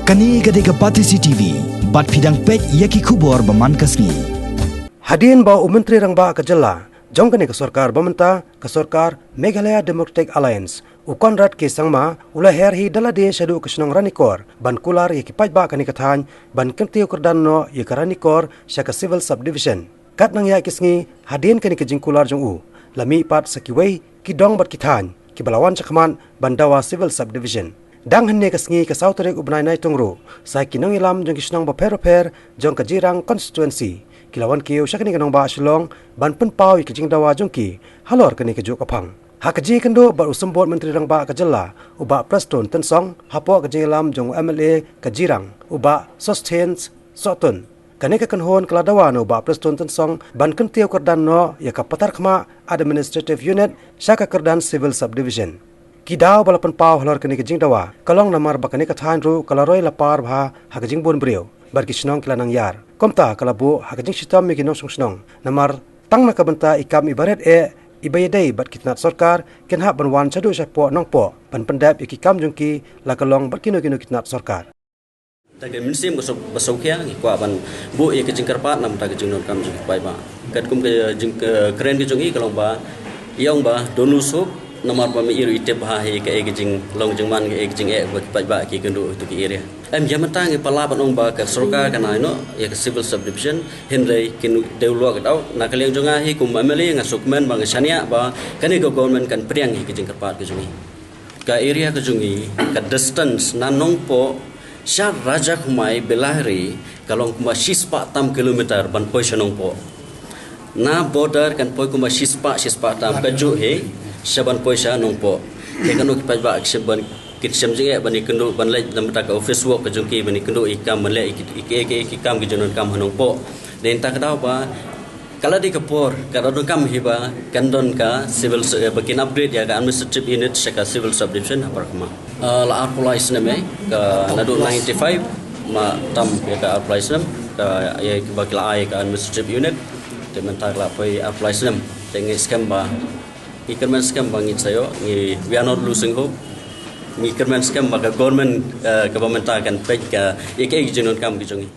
Kani gadega Patisi TV, bat pidang pek yaki kubor baman kasni. Hadian ba Menteri Rang ba kajala, jong kani ke sarkar bamenta, ke sarkar Meghalaya Democratic Alliance, ukon rat ke sangma, ula her hi dalade shadu kesnong ranikor, ban kular yaki paj ba kani kathan, ban kemtiu kerdan no yaki ranikor, syaka civil subdivision. Kat nang ya kisngi, hadian kani ke jingkular jong u, lami pat sakiway, ki dong bat kithan, ki balawan cakman, ban Dawa civil subdivision. Dang henne kasngi ke sautere ubnai nai tongro sai kinong ilam jong kisnong ba per jong ka Jirang constituency kilawan kiu syakni kanong ba Shillong ban pen pau ki jing Dawa jong ki halor kani ke juk apang ha ka ji kendo ba usambot menteri rang ba ka jella uba preston tensong hapo ka jing ilam jong MLA ka Jirang uba sustains sotun kani ka kanhon kala Dawa no ba preston tensong ban kentio kerdan no ya ka Patharkhmah administrative unit syaka kerdan civil subdivision Kidau balapan pau halor kini kejing Dawa kalong namar bakani kathan ru kalaroi lapar bha hakajing bon brio bar kisnong kilanang yar komta kalabu hakajing sitam mi kinong sungsnong namar tang na kabenta ikam ibaret ibayadai bat kitnat sarkar ken ha banwan chadu sapo nong po pan pendap ikam jungki la kalong bat kino kitnat sarkar Tagai minsim basaukia kwa ban bu ye kejing karpat nam ta kejing non kam jung bai ba kat kum ke jing keren ke jungi kalong ba yong ba donu sup nomor pami iru ite bahahi ke eging long jengman ke eging ba ki kendu tu ki area em jamantang ke pala ban ong ba ke sarkar kana no ya ke civil subdivision henlei kinu deulo ke dau na kaliang jonga hi kum ameli ngasuk men bang sania ba kani ko government kan priang hi ke jing karpat ke jungi ka area ke jungi ka distance na nong po sya raja kumai belahri kalong kuma 6 kilometer ban poi shanong po na border kan poi kuma 6 tam ka ju he Saban poisa nong po, kekano kipas ba saban kit samjing bani kendo ban lai dalam tak office work kejungki bani kendo ikam ban lai ikam kejonon kam hanong po. Den tak tahu ba kalau di kapor kalau dong kam hiba kandon ka civil bakin upgrade ya ka administrative unit saka civil subdivision Patharkhmah. La apply sname ka nadu 95 ma tam ya ka apply snam ka ya bakila ai ka administrative unit tementak la poi apply snam tengi scam ba Ikerman scam bangit sayo, we are not losing hope. Ikerman scam maka government akan pej ka ikai jenon kam kijungi.